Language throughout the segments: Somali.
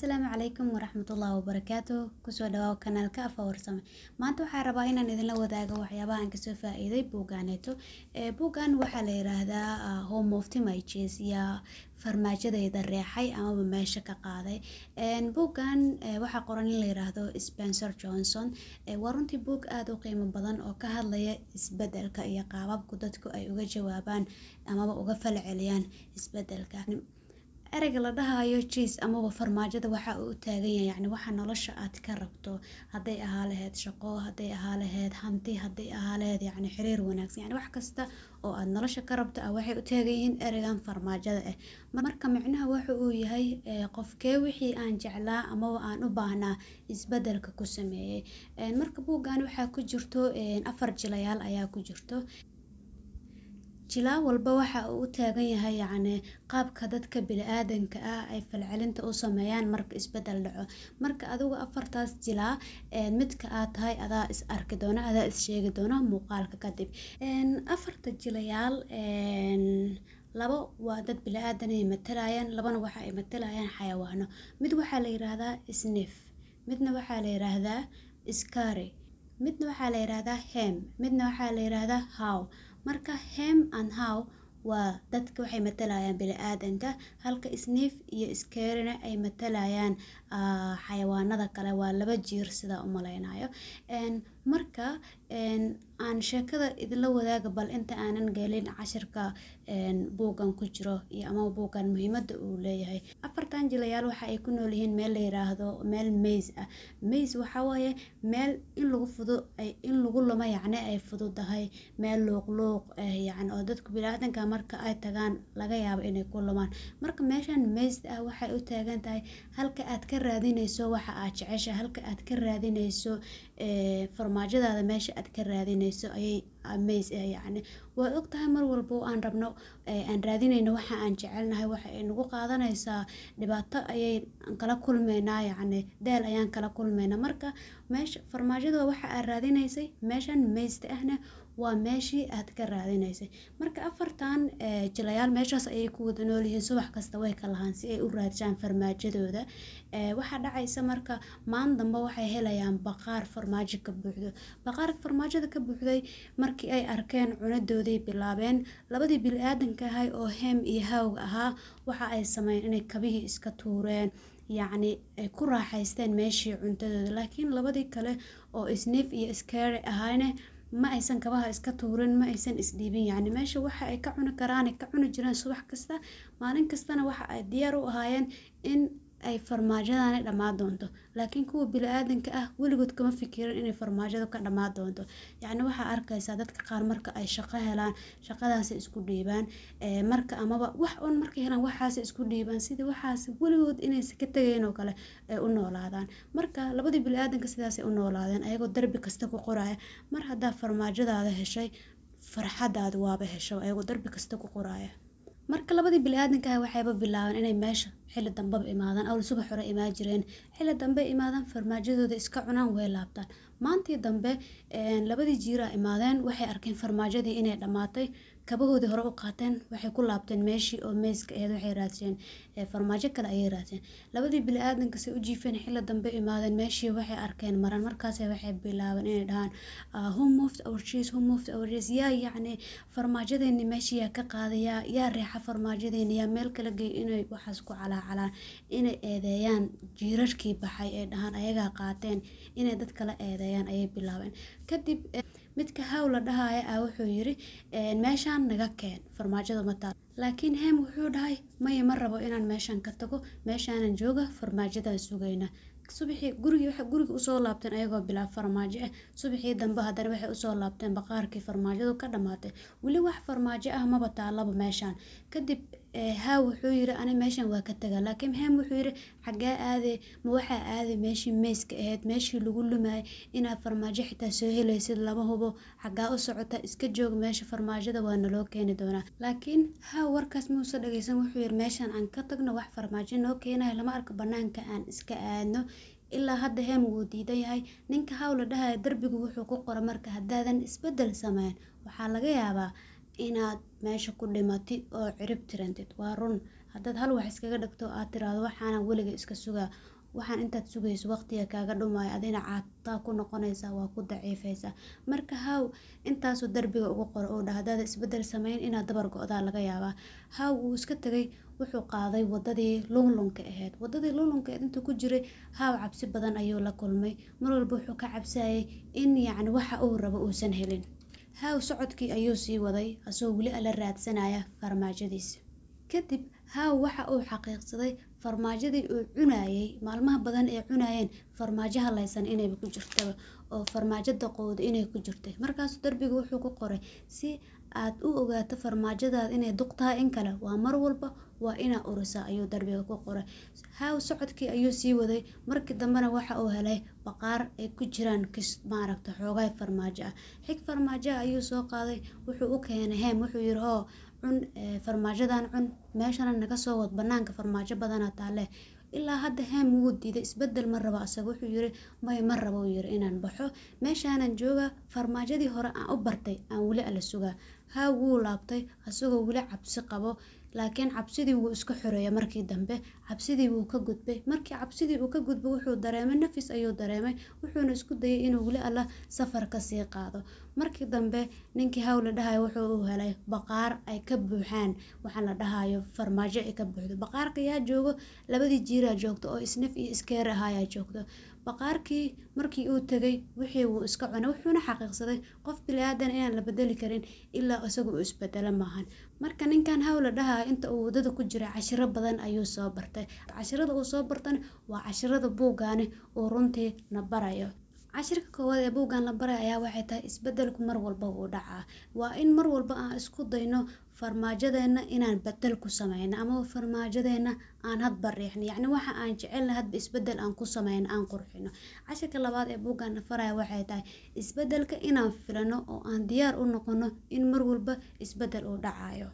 السلام عليكم ورحمة الله وبركاته كسو دواو kanaalka Afa Warsame maanta waxaan rabaa inaan idin la wadaago waxyaabaha aan kasoo faa'iiday buugaaneeto buugaan waxaa la yiraahdaa Home of Images ya farmaajadayda reexay ama meesha ka qaaday buugaan waxa qoran in la yiraahdo Spencer Johnson waa runtii buug aad u qiimo badan oo ka hadlaya isbedelka iyo qaababka dadku ay uga jawaabaan ama uga falceliyaan isbedelka erayga la dhahayo cheese ama farmaajada waxa uu taagan yahay yani waxa nolosha aad ka rabto haday ahaa lahayd shaqo haday ahaa lahayd hanti haday ahaa lahayd yani xiriir wanaagsan yani wax kasta oo aad nolosha ka rabto waxay u taagan yihiin eraygan farmaajada marka micnaha waxa uu yahay qofkee wixii aan jeclaa ama aan u baahnaa isbedelka ku sameeyay marka buugaan waxa ku jirto 4 jilayaal ayaa ku jirto jilaa walba waxa uu taagan yahay yani qaabka dadka bini'aadanka ay falcelinta u sameeyaan marka isbedel dhaco marka adigu afartaas jilaa midka aad tahay adaa is arki doona adaa is sheegi doona muuqaalka kadib afarta jilayaal labo waa dad bini'aadan ay matalayaan labana waxa ay matalayaan xayawaano mid waxa la yiraahdaa sniff midna waxa la yiraahdaa scary midna waxa la yiraahdaa hem midna waxa la yiraahdaa how marka hem and how waa dadka waxay matalayaan bini'aadanka halka sniff iyo scarena ay matalayaan xayawaanada kale waa laba jiir sida u maleynayo marka aan sheekada idin la wadaaga bal inta aanan galin cashirka buugan ku jiro iyo ama buugan muhiimada uu leeyahay afartan jilayaal waxa ay ku nool yihiin meel la yiraahdo meel maze waxa waaye meel in lagu fudo in lagu luma yacni ay fududahay meel luuq yani oo dadku bini'aadanka marka ay tagaan laga yaabo inay ku lumaan marka meeshan maze waxay u taagan tahay halka aad ka raadinayso waxa aad jeceshahay halka aad ka raadinayso farmaajadaada meesha aad ka raadinayso ayay maze yani waa ogtahay mar walba aan rabno aan raadinayno waxa aan jecelnahay waxa ay nagu qaadanaysaa dhibaato ayay kala kulmeynaa yani deel ayaan kala kulmeynaa marka meesha farmaajada waxa aad raadinaysay meeshan maze ahna waa meeshii aad ka raadinaysay marka afartan jilayaal meeshaas ayay ku wada nool yihiin subax kasta way ka lahaan si ay u raadiyaan farmaajadooda waxa dhacaysa marka maan damba waxay helayaan baqaar farmaajo ka buuxdo baqaar farmaajada ka buuxday markii ay arkeen cunadoodii bilaabeen labadii bini'aadanka ahay oo hem iyo hawg ahaa waxa ay sameeyeen inay kabihii iska tuureen يعني ku raaxaysteen meeshii cuntadooda laakiin labadii kale oo sniff iyo scary ahayna ma aysan kabaha iska tuurin ma aysan isdhiibin yani meesha waxa ay ka cuni karaan ka cuni jireen subax kasta maalin kastana waxa ay diyaar u ahaayeen in ay farmaajadana dhamaan doonto laakiin kuwa bini'aadanka waligood kama fikirin inay farmaajada ka dhamaan doonto yani waxa arkaysa dadka qaar marka ay shaqo helaan shaqadaas isku dhiibaan marka amaba wax on markay helaan waxaas isku dhiibaan sidii waxaas waligood inay ka tageen oo kale ay u noolaadaan marka labadii bini'aadanka sidaas ay u noolaadeen ayagoo darbi kasta ku qoraya mar hadaa farmaajadaada heshay farxadaada waaba hesho ayagoo darbi kasta ku qoraya marka labadii bini'aadanka waxayba bilaabeen inay meesha xilli dambe imaadaan aw subax hore imaan jireen xilli dambe imaadaan farmaajadooda iska cunaan way laabtaan maantii dambe labadii jiira imaadeen waxay arkeen farmaajadii inay dhamaatay kabahoodii hore u qaateen waxay ku laabteen meeshii oo meeska ahayd waxay raadiyeen farmaajo kale ayay raadiyeen labadii bini'aadanka si u jiifeen xilli dambe imaadeen meeshii waxay arkeen maran markaas waxay bilaabeen inay dhahaan who moved our cheese ya yani farmaajadeeni meeshii ka qaadaya ya reexa farmaajadeeni ya meel kale geey inay waxaas ku calaacalaan inay eedeeyaan jiirarkii baxay ee dhahaan ayaga qaateen inay dad kale eedeeyaan ayay bilaabeen kadib midka hawla dhahaaya wuxuu yiri meeshan naga keen farmaajada ma taal laakiin hem wuxuu dhahay ma rabo inaan meeshan ka tago meeshaan jooga farmaajada sugayna subaxii guriga u soo laabteen ayagoo bilaa farmaajo subaxii dambe hadana waxay u soo laabteen baqaarkii farmaajadu ka dhamaatay wali wax farmaajo ma bataalaba meeshan kadib ها wuxuu yiri ani meeshan waa ka tagaa laakiin hem wuxuu yiri xagee aade ma waxa aade meeshii meeska ahayd meeshii lagu lumay inaad farmaajo xitaa soo helaysid lama hubo xagaa u socota iska joog meesha farmaajada waa naloo keeni doonaa laakiin ha warkaas ma soo dhageysan wuxuu yiri meeshan aan ka tagno wax farmaajo noo keenay lama arko banaanka aan iska aadno ilaa hadda hem wuu diidan yahay ninka hawla dhahay darbigu wuxuu ku qoray marka hadaadan isbedel sameyn waxa laga yaabaa inaad meesha ku dhimatid oo cirib tirantid waa run haddaad hal wax iskaga dhigto aad tiraahdo waxaana weliga iska sugaa, waxaan intaad sugayso waqtiga kaaga dhumaayo adina caataa ku noqonaysaa, waa ku daciifaysaa. marka haw intaasuu darbiga ugu qoro oo dhah haddaad isbedel samayn inaad dabar go-daa laga yaabaa. haw wuu iska tegay, wuxuu qaaday wadadii lunlunka ahayd. wadadii lunlunka ahayd intuu ku jiray haw cabsi badan ayuu la kulmay. mar walba wuxuu ka cabsayay in yacni waxa uu rabo uusan helin. haw socodkii ayuu sii waday asagoo weli ala raadsanaya farmaajadiisa. kadib haw waxa uu xaqiiqsaday farmaajadii uu cunayay maalmaha badan ee cunayeen farmaajo halaysan inayba ku jirtaba, oo farmaajo daqooda inay ku jirtay. markaasuu darbiga wuxuu ku qoray si aad u ogaato farmaajadaada inay duq tahay in kale waa mar walba waa inaa urisaa ayuu darbiga ku qoray. haw socodkii ayuu sii waday. markii dambena waxa uu helay baqaar ay ku jiraan maaragta xoogay farmaajo ah. xig farmaajo ayuu soo qaaday, wuxuu u keenay heem, wuxuu yiri hoo cun farmaajadan cun, meeshana naga soo wad, banaanka farmaajo badana taale. ilaa hadda heem wuu diiday, isbedel ma rabo asaga. wuxuu yiri may ma rabo yiri inaan baxo, meeshaanan jooga, farmaajadii hore aan u bartay aan weli ala sugaa. haw wuu laabtay asagoo weli cabsi qabo, laakiin cabsidii wuu iska xoreeyay. markii dambe cabsidii wuu ka gudbay. markii cabsidii uu ka gudbay wuxuu dareemay nafis ayuu dareemay, wuxuuna isku dayay inuu weli alla safar ka sii qaado. markii dambe ninkii haw la dhahayo wuxuu u helay baqaar ay ka buuxaan waxaan la dhahayo farmaajo ay ka buuxdo. baqaarka yaa joogo, labadii jiiraa joogto oo isnaf iyo iskeer ahayaa joogto. baqaarkii markii uu tagay wixii wuu iska cunay, wuxuuna xaqiiqsaday qof bini'aadan inaan la bedeli karin ilaa isagu uu isbedelo maahan. marka ninkan haw la dhahayo inta uu wadada ku jiray cashiro badan ayuu soo bartay. cashirada uu soo bartana waa cashirada buuggaani uu runtii na barayo. cashirka koowaad ee buuggan la baray ayaa waxay tahay isbedelku mar walba wuu dhacaa. waa in mar walba aan isku dayno farmaajadeena inaan bedel ku sameyno ama farmaajadeena aan hadba riixno, yacni waxa aan jecelna hadba isbedel aan ku sameyno aan qurxino. cashirka labaad ee buuggan la faraya waxay tahay isbedelka inaan filano oo aan diyaar u noqono in mar walba isbedel uu dhacayo.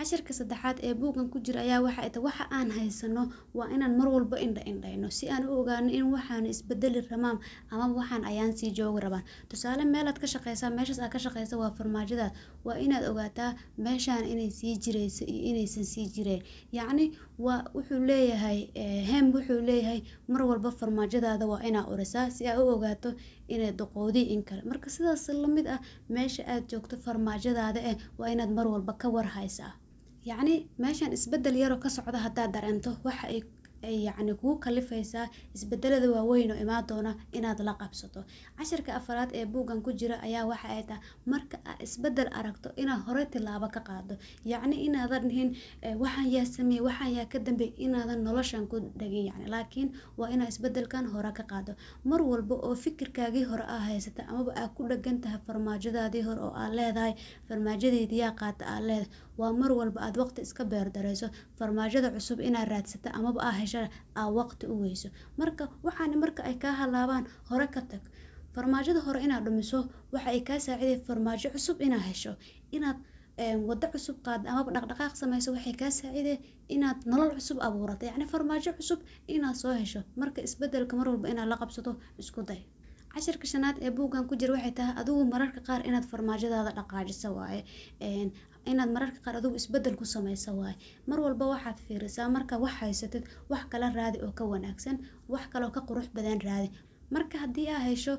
cashirka saddexaad ee buuggan ku jira ayaa waxay tahay waxa aan haysano waa inaan mar walba indhayno si aan u ogaano in waxaan isbedeli rabaan ama waxaan ayaan sii joogi rabaan. tusaale meelaad ka shaqeysaa, meeshaas aad ka shaqeysa waa farmaajadaad, waa inaad ogaataa meeshaan inay sii jireyso iyo inaysan sii jireen. yacni waa wuxuu leeyahay heem wuxuu leeyahay mar walba farmaajadaada waa inaa urisaa si aad u ogaato inay duqoodii in kale. marka sidaas la mid ah meesha aad joogto farmaajadaada waa inaad mar walba ka war haysaa. yacni meeshaan isbedel yaro ka socda haddaad dareento waxa ay yacni kugu kalifaysaa isbedelada waaweyn oo imaan doona inaad la qabsato. cashirka afaraad ee buuggan ku jira ayaa waxa ay tahay marka aad isbedel aragto inaad hore tilaabo ka qaado, yacni inaadan dhihin waxaan yaa sameeyey waxaan yaa ka dambeeyey, inaadan noloshan ku dhagin yacni, laakiin waa inaad isbedelkan hore ka qaado. mar walba oo fikirkaagii hore aa haysata amaba aad ku dhagan tahay farmaajadaadii hore oo aad leedahay farmaajadeedii yaa qaata aad leedahay, waa mar walba aad waqti iska beerdareyso farmaajada cusub inaad raadsata amaba aa hesha aa waqti u weyso. marka waxaan marka ay kaa halaabaan hore ka tag. farmaajada hore inaad dhumiso waxa ay kaa saaciday farmaajo cusub inaad hesho. inaad wado cusub qaad amaba dhaqdhaqaaq sameyso waxay kaa saaciday inaad nolol cusub abuurato, yacni farmaajo cusub inaad soo hesho. marka isbedelka mar walba inaad la qabsato isku day. cashirka shanaad ee buuggan ku jira waxay tahay adigu mararka qaar inaad farmaajadaada dhaqaajiso waaye, inaad mararka qaar adigu isbedel ku sameyso waaye. mar walba waxaad fiirisaa marka wax haysatid wax kala raadi oo ka wanaagsan, wax kale oo ka qurux badan raadi. marka haddii aa hesho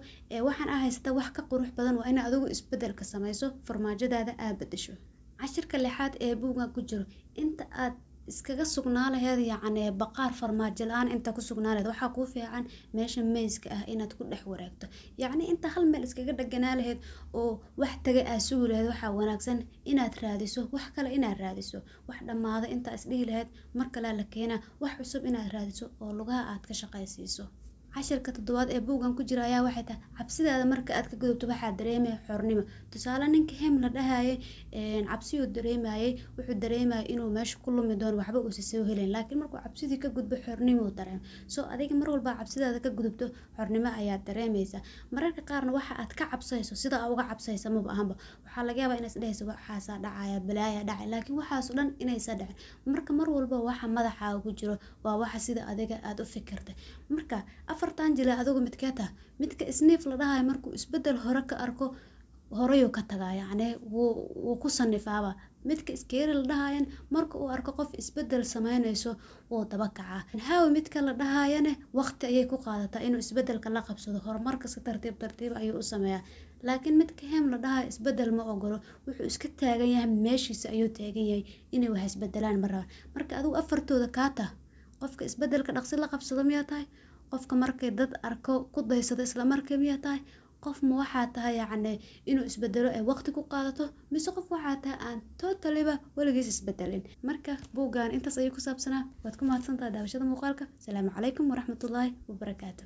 waxaan aa haysata wax ka qurux badan waa inaad adigu isbedelka sameyso, farmaajadaada aa bedesho. cashirka lixaad ee buuggan ku jiro inta aad iskaga sugnaa laheed yacni baqaar farmaajo la-aan inta ku sugnaa laheed waxaa kuu fiican meesha meyska ah inaad ku dhex wareegto. yacni inta hal meel iskaga dhaganaa laheed oo wax taga aa sugi laheed waxaa wanaagsan inaad raadiso wax kale, inaad raadiso wax dhammaada intaa isdhihi laheed mar kalea la keenaa wax cusub inaad raadiso oo lugaha aad ka shaqaysiiso. cashirka toddobaad ee buuggan ku jira ayaa waxay tahay cabsidaada marka aad ka gudubto waxaad dareemaya xornimo. tusaale ninka heem la dhahayay cabsiyuu dareemayay, wuxuu dareemayay inuu meesha ku lumi doono waxba uusa soo helin, laakiin markuu cabsidii ka gudbo xornimo dareem. soo adiga mar walba cabsidaada ka gudubto xornimo ayaad dareemaysaa. mararka qaarna waxa aad ka cabsayso sida aa uga cabsaysa maba ahanba, waxaa laga yaabaa inaad isdhehayso waxaasaa dhacaya balaaya dhacay, laakiin waxaas dhan inaysa dhicin. marka mar walba waxa madaxaaga ku jiro waa waxa sida adiga aad u fikirtay. marka afartan jila adigu midkee tahay midka isniif la dhahayo markuu isbedel hore ka arko horeyuu ka tagaa, yacni wuu ku sanifaaba midka scary la dhahayan marka uu arko qof isbedel sameynayso oo daba kaca hawi midka la dhahayane waqti ayay ku qaadataa inuu isbedelka la qabsado horumarka si tartiib tartiib ayuu u sameeyaa laakiin midka hem la dhahayo isbedel ma ogolo wuxuu iska taagan yahay meeshiisa ayuu taagan yahay inay wax isbedelaan marka adigu afartooda kaata qofka isbedelka dhaqsi la qabsado miyaa tahay qofka markay dad arko ku daysado isla markay miyaa tahay qof ma waxaa tahay yacni inuu isbedelo ee waqti ku qaadato mise qof waxaa tahay aan totaliba weligiis isbedelin marka buuggan intaas ayuu ku saabsanaa waad ku mahadsantahay daawashada muuqaalka asalaamu calaykum waraxmatullaahi wabarakaatu